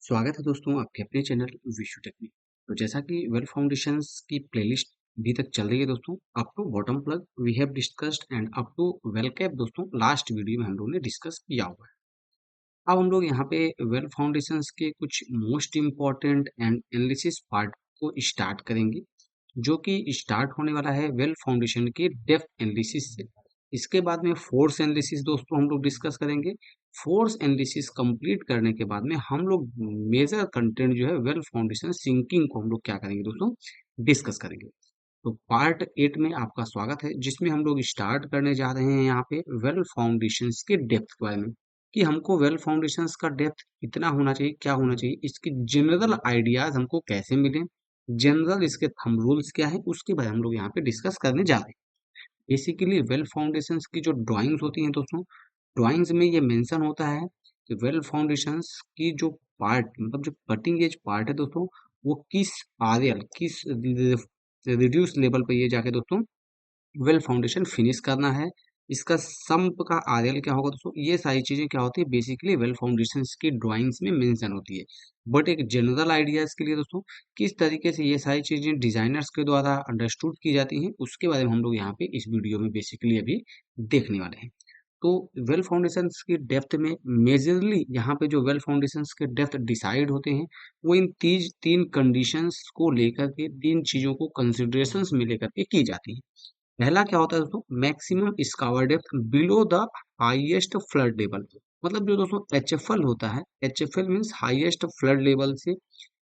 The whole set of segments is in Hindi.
स्वागत है दोस्तों आपके अपने चैनल विशु टेक में। तो जैसा कि वेल फाउंडेशंस की प्लेलिस्ट अभी तक चल रही है दोस्तों, up to bottom plug we have discussed and up to well cap दोस्तों लास्ट वीडियो में हम लोगों ने डिस्कस किया हुआ है। अब हम लोग यहाँ पे वेल फाउंडेशंस के कुछ most important and analysis part को स्टार्ट करेंगे, जो कि स्टार्ट होने वाला है वेल फाउंडेशन के डेप्थ एनालिसिस से। इसके बाद में फोर्स एनालिसिस दोस्तों हम लोग डिस्कस करेंगे। फोर्स एनालिसिस कंप्लीट करने के बाद में हम लोग मेजर कंटेंट जो है वेल फाउंडेशन सिंकिंग को हम लोग क्या करेंगे दोस्तों, डिस्कस करेंगे। तो पार्ट 8 में आपका स्वागत है, जिसमें हम लोग स्टार्ट करने जा रहे हैं यहाँ पे वेल फाउंडेशंस के डेप्थ के बारे में, कि हमको वेल फाउंडेशंस का डेप्थ कितना होना चाहिए, क्या होना चाहिए, इसकी जनरल आइडियाज हमको कैसे मिले, जनरल इसके थंब रूल्स क्या है, उसके बारे में हम लोग यहाँ पे डिस्कस करने जा रहे हैं। बेसिकली वेल फाउंडेशंस की जो ड्राइंग्स होती हैं दोस्तों, ड्राइंग्स में ये मेंशन होता है कि वेल फाउंडेशंस की जो पार्ट मतलब जो कटिंग एज पार्ट है दोस्तों, वो किस आरएल किस रिड्यूस लेवल पे ये जाके दोस्तों वेल फाउंडेशन फिनिश करना है। इसका सम्प का आरएल क्या होगा दोस्तों, ये सारी चीजें क्या होती है बेसिकली वेल फाउंडेशन की ड्राइंग्स में मेंशन होती है। बट एक जनरल आइडियाज के लिए दोस्तों किस तरीके से ये सारी चीजें डिजाइनर्स के द्वारा अंडरस्टूड की जाती हैं, उसके बारे में हम लोग यहाँ पे इस वीडियो में बेसिकली अभी देखने वाले हैं। तो वेल फाउंडेशंस की डेप्थ में मेजरली यहाँ पे जो वेल फाउंडेशंस के डेप्थ डिसाइड होते हैं, वो इन तीन कंडीशंस को लेकर के, तीन चीजों को कंसिडरेशंस में लेकर के की जाती है। पहला क्या होता है दोस्तों, maximum scour depth below the highest flood level. मतलब जो दोस्तों एचएफएल होता है, HFL means highest flood level से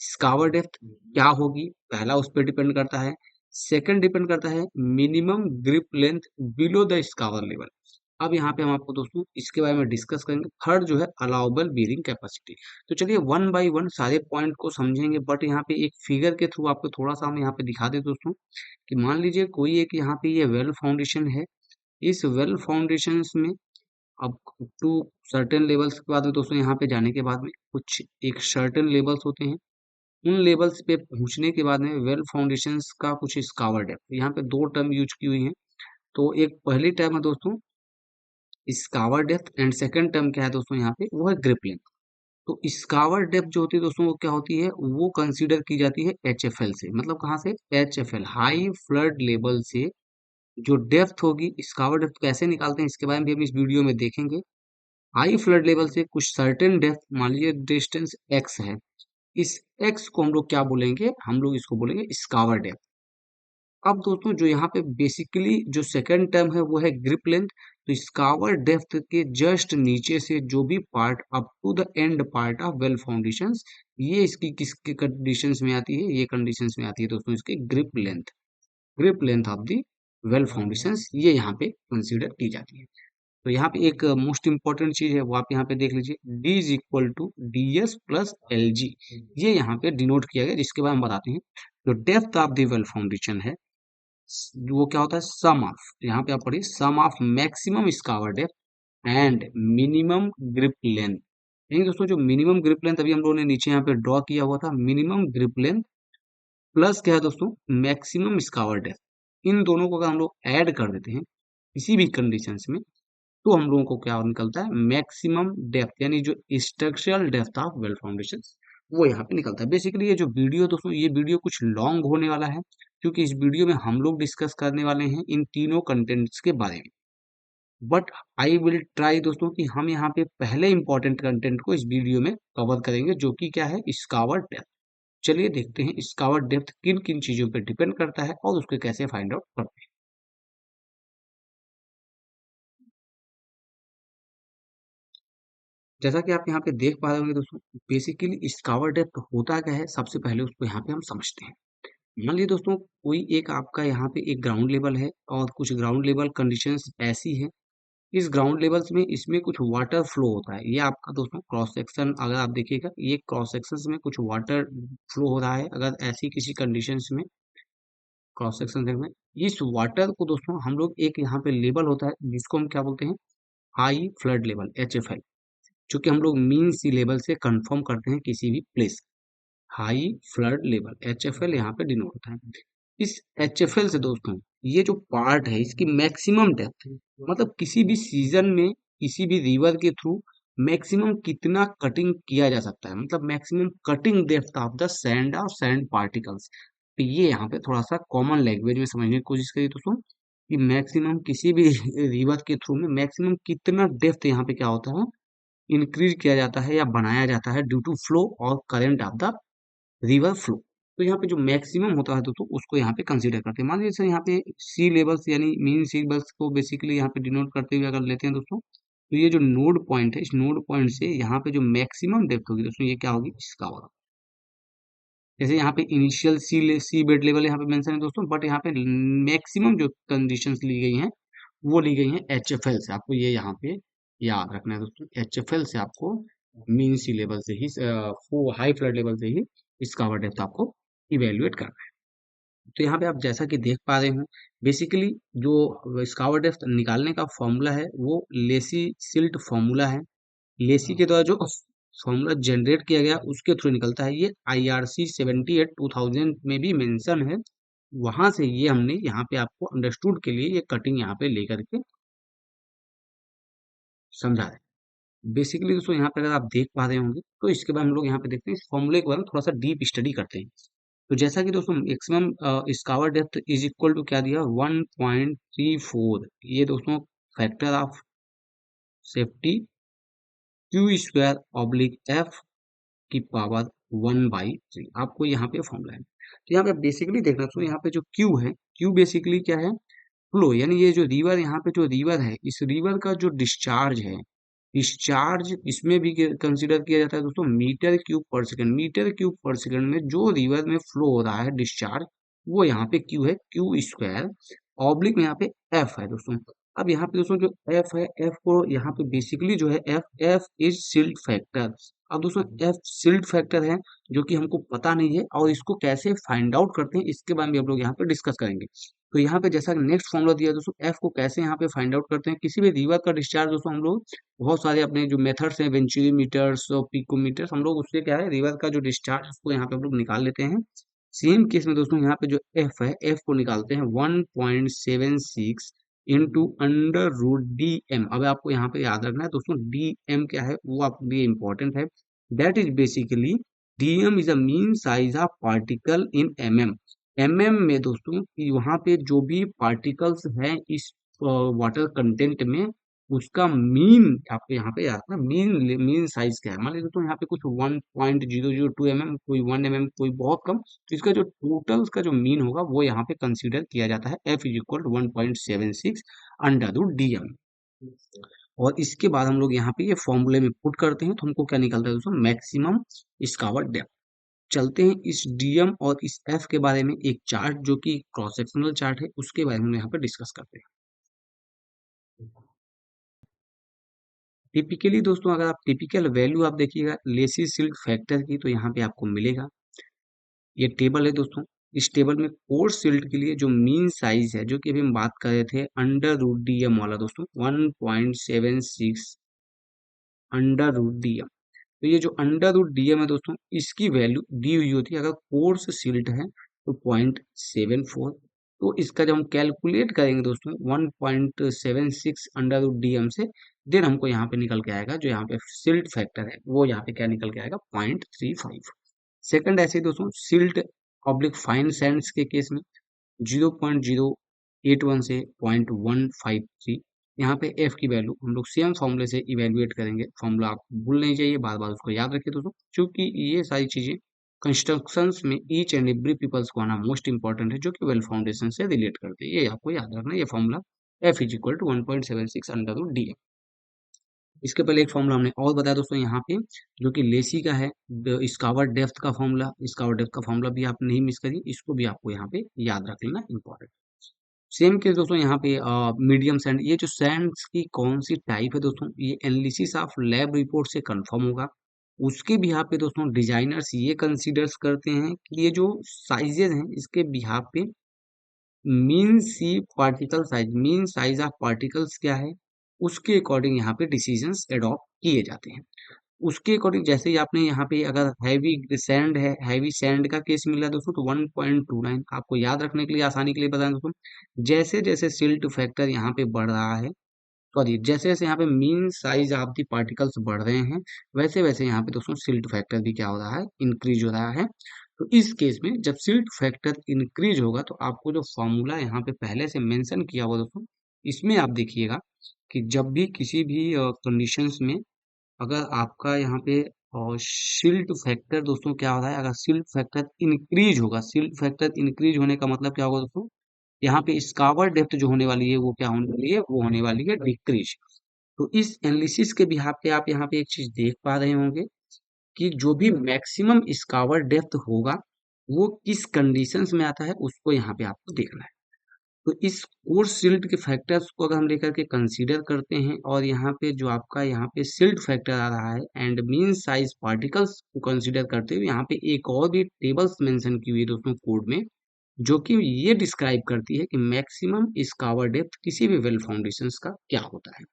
स्कावर डेप्थ क्या होगी, पहला उस पर डिपेंड करता है। सेकंड डिपेंड करता है minimum grip length below the scour level. अब यहाँ पे हम आपको दोस्तों इसके बारे में डिस्कस करेंगे। थर्ड जो है अलाउबल बीयरिंग कैपेसिटी। तो चलिए वन बाय वन सारे पॉइंट को समझेंगे, बट यहाँ पे एक फिगर के थ्रू आपको थोड़ा सा हम यहाँ पे दिखा दे दोस्तों, कि मान लीजिए कोई एक यहाँ पे ये वेल फाउंडेशन है। इस वेल फाउंडेशन में अब टू सर्टेन लेवल्स के बाद में दोस्तों यहाँ पे जाने के बाद में कुछ एक सर्टेन लेवल्स होते हैं। उन लेवल्स पे पहुंचने के बाद में वेल फाउंडेशंस का कुछ स्कावर डेप्थ, यहाँ पे दो टर्म यूज की हुई हैं। तो एक पहली टर्म है दोस्तों स्कावर डेप्थ, एंड सेकंड टर्म क्या है दोस्तों यहाँ पे, वो है ग्रिप लेंथ। तो स्कावर डेप्थ जो होती है दोस्तों वो क्या होती है, वो कंसीडर की जाती है एचएफएल से। मतलब कहाँ से, एचएफएल हाई फ्लड लेवल से जो डेप्थ होगी। स्कावर डेप्थ कैसे निकालते हैं इसके बारे में भी हम इस वीडियो में देखेंगे। हाई फ्लड लेवल से कुछ सर्टेन डेप्थ, मान लीजिए डिस्टेंस एक्स है, इस एक्स को हम लोग क्या बोलेंगे, हम लोग इसको बोलेंगे स्कावर डेप्थ। अब दोस्तों जो यहाँ पे बेसिकली जो सेकंड टर्म है वो है ग्रिप लेंथ। तो स्कावर डेप्थ के जस्ट नीचे से जो भी part up to the end part of well foundations, ये इसकी किसके कंडीशंस में आती है, ये कंडीशंस में आती है दोस्तों इसके grip length of the well foundations, ये यहाँ पे कंसीडर की जाती है। तो यहाँ पे एक मोस्ट इंपॉर्टेंट चीज है वो आप यहाँ पे देख लीजिए, D is equal to D S plus L G. ये यहाँ पे डिनोट किया गया, जिसके बाद हम बताते हैं। जो depth of the well foundation है वो क्या होता है, सम ऑफ, यहाँ पे आप पढ़िए, sum of maximum scour depth and minimum grip length. यानी दोस्तों जो मिनिमम ग्रिप लेंथ अभी हम लोगों ने नीचे यहाँ पे ड्रॉ किया हुआ था, मिनिमम ग्रिप लेंथ प्लस क्या है दोस्तों, मैक्सिमम स्कावर डेप्थ, इन दोनों को अगर हम लोग ऐड कर देते हैं किसी भी कंडीशंस में, तो हम लोगों को क्या निकलता है, मैक्सिमम डेप्थ, यानी जो structural depth of well foundation, वो यहाँ पे निकलता है। बेसिकली ये जो वीडियो दोस्तों, ये वीडियो कुछ लॉन्ग होने वाला है, क्योंकि इस वीडियो में हम लोग डिस्कस करने वाले हैं इन तीनों कंटेंट्स के बारे में। बट आई विल ट्राई दोस्तों कि हम यहाँ पे पहले इंपॉर्टेंट कंटेंट को इस वीडियो में कवर करेंगे, जो कि क्या है, स्कावर डेप्थ। चलिए देखते हैं स्कावर डेप्थ किन किन चीजों पर डिपेंड करता है और उसको कैसे फाइंड आउट करते हैं। जैसा कि आप यहाँ पे देख पा रहे होंगे दोस्तों, बेसिकली स्कावर डेप्थ होता क्या है, सबसे पहले उसको यहाँ पे हम समझते हैं। मान लीजिए दोस्तों कोई एक आपका यहाँ पे एक ग्राउंड लेवल है, और कुछ ग्राउंड लेवल कंडीशंस ऐसी है, इस ग्राउंड लेवल्स में इसमें कुछ वाटर फ्लो होता है। ये आपका दोस्तों क्रॉस सेक्शन अगर आप देखिएगा, ये क्रॉस सेक्शन में कुछ वाटर फ्लो हो रहा है। अगर ऐसी किसी कंडीशंस में क्रॉस सेक्शन में, इस वाटर को दोस्तों हम लोग, एक यहाँ पे लेवल होता है जिसको हम क्या बोलते हैं, हाई फ्लड लेवल, एचएफएल, जो कि हम लोग मीन सी लेवल से कंफर्म करते हैं किसी भी place. High flood level HFL यहाँ पे डिनोट होता है। इस एचएफएल से दोस्तों ये जो पार्ट है इसकी मैक्सिमम डेप्थ है, मतलब किसी भी सीजन में किसी भी रिवर के थ्रू मैक्सिमम कितना कटिंग किया जा सकता है, मतलब maximum cutting depth of the sand और सैंड पार्टिकल्स। तो ये यहाँ पे थोड़ा सा कॉमन लैंग्वेज में समझने की कोशिश करिए दोस्तों कि मैक्सिमम किसी भी रिवर के थ्रू में मैक्सिमम कितना डेप्थ यहाँ पे क्या होता है, इंक्रीज किया जाता है या बनाया जाता है ड्यू टू फ्लो और current of the river flow. तो यहाँ पे जो मैक्सिमम होता है दोस्तों उसको यहाँ पे कंसीडर करते हैं। मान लीजिए यहाँ पे सी लेवल्स यानी मीन सी लेवल्स को बेसिकली यहाँ पे डिनोट करते हुए अगर लेते हैं दोस्तों, तो ये जो नोड पॉइंट है, इस नोड पॉइंट से यहाँ पे जो मैक्सिमम डेप्थ होगी दोस्तों, ये क्या होगी, इसका होगा। जैसे यहाँ पे इनिशियल सी बेड लेवल यहाँ पे मेंशन है दोस्तों, बट यहाँ पे मैक्सिमम जो कंडीशंस ली गई हैं वो ली गई हैं HFL से। आपको ये यहाँ पे याद रखना है दोस्तों, HFL से आपको मीन सी लेवल से ही हाई फ्लड लेवल से ही इसका डेप्थ आपको इवेल्युएट करना है। तो यहाँ पे आप जैसा कि देख पा रहे हो, बेसिकली जो स्कावर डेप्थ निकालने का फॉर्मूला है वो लेसी सिल्ट फॉर्मूला है। लेसी के द्वारा जो फॉर्मूला जनरेट किया गया उसके थ्रू निकलता है। ये IRC 78 2000 में भी मेंशन है, वहां से ये हमने यहाँ पे आपको अंडरस्टूड के लिए ये कटिंग यहाँ पे लेकर के समझा रहे। बेसिकली दोस्तों यहाँ पे अगर आप देख पा रहे होंगे तो इसके बाद हम लोग यहाँ पे देखते हैं इस फॉर्मूले के बारे में थोड़ा सा डीप स्टडी करते हैं। तो जैसा कि दोस्तों maximum scour depth is equal to क्या दिया, 1.34। ये दोस्तों factor of safety Q square oblique F की पावर 1/3, आपको यहाँ पे फॉर्मूला है। तो यहाँ पे बेसिकली देखना, तो यहाँ पे जो क्यू है, क्यू बेसिकली क्या है, फ्लो, यानी ये जो रिवर, यहाँ पे जो रिवर है, इस रिवर का जो डिस्चार्ज है, डिस्चार्ज इसमें भी कंसीडर किया जाता है दोस्तों मीटर क्यूब पर सेकंड। मीटर क्यूब पर सेकंड में जो रिवर में फ्लो हो रहा है डिस्चार्ज, वो यहाँ पे क्यू है, क्यू स्क्वायर ऑब्लिक में यहाँ पे एफ है दोस्तों। अब यहाँ पे दोस्तों जो एफ है, एफ को यहाँ पे बेसिकली जो है F F is silt factor. अब दोस्तों एफ सिल्ट फैक्टर है जो कि हमको पता नहीं है, और इसको कैसे फाइंड आउट करते हैं इसके बारे में हम लोग यहाँ पे डिस्कस करेंगे। तो यहाँ पे जैसा नेक्स्ट फॉर्मूला दिया दोस्तों, एफ को कैसे यहाँ पे फाइंड आउट करते हैं, किसी भी रिवर का डिस्चार्ज दोस्तों हम लोग बहुत सारे अपने जो मेथड्स हैं, वेंचुरीमीटर्स और पिकोमीटर्स, हम लोग उससे क्या है रिवर का जो डिस्चार्ज उसको यहाँ पे हम लोग निकाल लेते हैं। सेम केस में दोस्तों यहाँ पे जो एफ है, एफ को निकालते हैं 1.76 into under root D M. अब आपको यहाँ पे याद रखना है दोस्तों, डी एम क्या है वो आपके लिए इंपॉर्टेंट है। That is basically D M is a mean size of particle in mm। mm में दोस्तों वहां पे जो भी पार्टिकल्स हैं इस वाटर कंटेंट में, उसका मीन आपको यहाँ पे याद रखना, मीन मीन साइज क्या है। मान लीजिए तो यहाँ पे कुछ 1.002 mm, कोई 1 mm, कोई बहुत कम, तो इसका जो टोटल का जो मीन होगा वो यहाँ पे कंसीडर किया जाता है। F is equal to 1.76 under root D M. और इसके बाद हम लोग यहाँ पे ये फॉर्मूले में पुट करते हैं तो हमको क्या निकलता है दोस्तों, मैक्सिमम स्कावर डेप्थ। चलते हैं इस डीएम और इस एफ के बारे में, एक चार्ट जो कि क्रॉस सेक्शनल चार्ट है उसके बारे में हम यहाँ पे डिस्कस करते हैं। टिपिकली दोस्तों अगर आप टिपिकल वैल्यू आप देखिएगा लेसी सिल्ट फैक्टर की, तो यहाँ पे आपको मिलेगा, ये टेबल है दोस्तों। इस टेबल में कोर्स सिल्ट के लिए जो मीन साइज है, जो कि अभी हम बात कर रहे थे अंडर रूट डी एम वाला दोस्तों, 1.76 अंडर रूट डी एम। तो ये जो अंडर रूट डी एम है दोस्तों, इसकी वैल्यू दी हुई होती है, अगर कोर्स सिल्ट है तो 0.74। तो इसका जब हम कैलकुलेट करेंगे दोस्तों 1.76 अंडर रूट डी एम से, देन हमको यहाँ पे निकल के आएगा, जो यहाँ पे सिल्ट फैक्टर है वो यहाँ पे क्या निकल के आएगा, 0.35। सेकंड ऐसे ही दोस्तों सिल्ट ऑब्लिक फाइन सैंड्स के केस में 0.081 से 0.153। यहाँ पे एफ की वैल्यू हम लोग सेम फॉर्मूले से इवेल्युएट करेंगे। फॉर्मूला आप भूल नहीं चाहिए, बार बार उसको याद रखिए दोस्तों, क्योंकि ये सारी चीजें कंस्ट्रक्शंस में ईच एंड एवरी पीपल्स को आना मोस्ट इंपॉर्टेंट है, जो कि वेल फाउंडेशन से रिलेट करते हैं। ये आपको याद रखना है, ये formula F is equal to 1.76 under root D. इसके पहले एक फॉर्मूला हमने और बताया दोस्तों यहाँ पे, जो कि लेसी का है, स्कावर डेप्थ का फॉर्मूला। स्कावर डेप्थ का फॉर्मूला भी आप नहीं मिस करिए, इसको भी आपको यहाँ पे याद रख लेना इंपॉर्टेंट। सेम केस दोस्तों यहाँ पे मीडियम सैंड, ये जो सैंड्स की कौन सी टाइप है दोस्तों, ये एनालिसिस ऑफ लैब रिपोर्ट से कंफर्म होगा। उसके बिहाफ पे दोस्तों डिजाइनर्स ये कंसीडर्स करते हैं कि ये जो साइजेस हैं इसके बिहाफ पे mean C particle size, mean size of particles क्या है, उसके अकॉर्डिंग यहाँ पे डिसीजंस एडॉप्ट किए जाते हैं। उसके अकॉर्डिंग जैसे ही आपने यहाँ पे अगर हैवी सैंड है, हैवी सैंड का केस मिला दोस्तों, तो 1.29 आपको याद रखने के लिए, आसानी के लिए बताएं दोस्तों, जैसे जैसे सिल्ट फैक्टर यहाँ पे बढ़ रहा है, सॉरी, जैसे जैसे यहाँ पे mean size of the particles बढ़ रहे हैं, वैसे वैसे यहाँ पे दोस्तों सिल्ट फैक्टर भी क्या हो रहा है, इंक्रीज हो रहा है। तो इस केस में जब सिल्ट फैक्टर इंक्रीज होगा तो आपको जो फॉर्मूला यहाँ पे पहले से मेंशन किया हुआ दोस्तों, इसमें आप देखिएगा कि जब भी किसी भी कंडीशंस में अगर आपका यहाँ पे सिल्ट फैक्टर दोस्तों क्या हो रहा है, अगर सिल्ट फैक्टर इंक्रीज होगा, सिल्ट फैक्टर इंक्रीज होने का मतलब क्या होगा दोस्तों, यहाँ पे स्कावर डेप्थ जो होने वाली है वो क्या होने वाली है, वो होने वाली है डिक्रीज। तो इस एनालिसिस के बिहाफ पे आप यहाँ पे एक चीज देख पा रहे होंगे कि जो भी मैक्सिमम स्कावर डेप्थ होगा वो किस कंडीशंस में आता है, उसको यहाँ पे आपको देखना है। तो इस कोर्स सिल्ट के फैक्टर्स को अगर हम लेकर के कंसीडर करते हैं और यहाँ पे जो आपका यहाँ पे सिल्ट फैक्टर आ रहा है एंड मीन साइज पार्टिकल्स को कंसीडर करते हुए यहाँ पे एक और भी टेबल्स मेंशन की हुई है दोस्तों कोड में, जो कि ये डिस्क्राइब करती है कि मैक्सिमम स्कावर डेप्थ किसी भी वेल फाउंडेशंस का क्या होता है।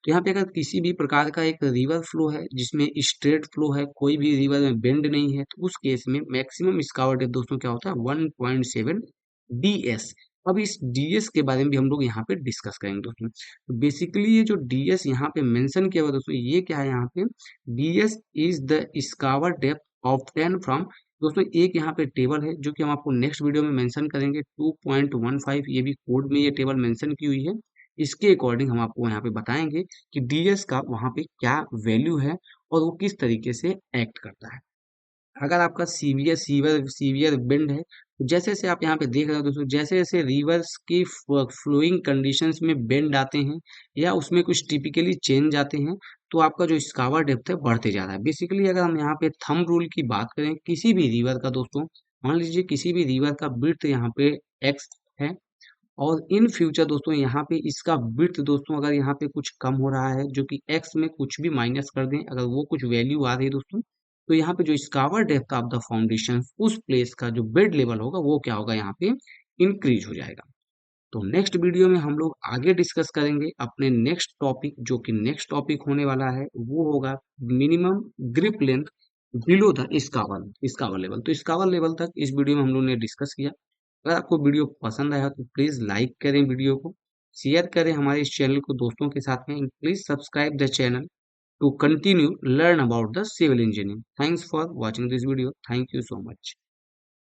तो यहाँ पे अगर किसी भी प्रकार का एक रिवर फ्लो है जिसमें स्ट्रेट फ्लो है, कोई भी रिवर में बेंड नहीं है, तो उस केस में मैक्सिमम स्कावर डेप्थ दोस्तों क्या होता है, 1.7 ds। अब इस ds के बारे में भी हम लोग यहाँ पे डिस्कस करेंगे दोस्तों। तो बेसिकली ये जो ds यहाँ पे मेंशन किया हुआ दोस्तों, ये क्या है, यहाँ पे ds is the scour depth obtain from, दोस्तों एक यहाँ पे टेबल है जो कि हम आपको नेक्स्ट वीडियो में मेंशन करेंगे, 2.15, ये भी कोड में ये टेबल मेंशन की हुई है। इसके अकॉर्डिंग हम आपको यहाँ पे बताएंगे कि डीएस का वहाँ पे क्या वैल्यू है और वो किस तरीके से एक्ट करता है। अगर आपका सीवियर सीवियर सीवियर बेंड है, तो जैसे जैसे आप यहाँ पे देख रहे हो दोस्तों, जैसे जैसे रिवर्स की फ्लोइंग कंडीशंस में बेंड आते हैं या उसमें कुछ टिपिकली चेंज आते हैं, तो आपका जो स्कावर डेप्थ है बढ़ते जा रहा है। बेसिकली अगर हम यहाँ पे थंब रूल की बात करें किसी भी रिवर का दोस्तों, मान लीजिए किसी भी रिवर का विड्थ यहाँ पे एक्स है और इन फ्यूचर दोस्तों यहाँ पे इसका विड्थ दोस्तों अगर यहाँ पे कुछ कम हो रहा है, जो कि एक्स में कुछ भी माइनस कर दें, अगर वो कुछ वैल्यू आ रही है दोस्तों, तो यहाँ पे जो स्कावर डेप्थ ऑफ द फाउंडेशन उस प्लेस का जो बेड लेवल होगा वो क्या होगा, यहाँ पे इंक्रीज हो जाएगा। तो नेक्स्ट वीडियो में हम लोग आगे डिस्कस करेंगे अपने नेक्स्ट टॉपिक, जो कि नेक्स्ट टॉपिक होने वाला है वो होगा minimum grip length below the scour scour level. तो स्कावर लेवल तक इस वीडियो में हम लोग ने डिस्कस किया। अगर आपको वीडियो पसंद आया तो प्लीज लाइक करें वीडियो को, शेयर करें हमारे इस चैनल को दोस्तों के साथ में, please subscribe the channel to continue learn about the civil engineering. Thanks for watching this video, thank you so much.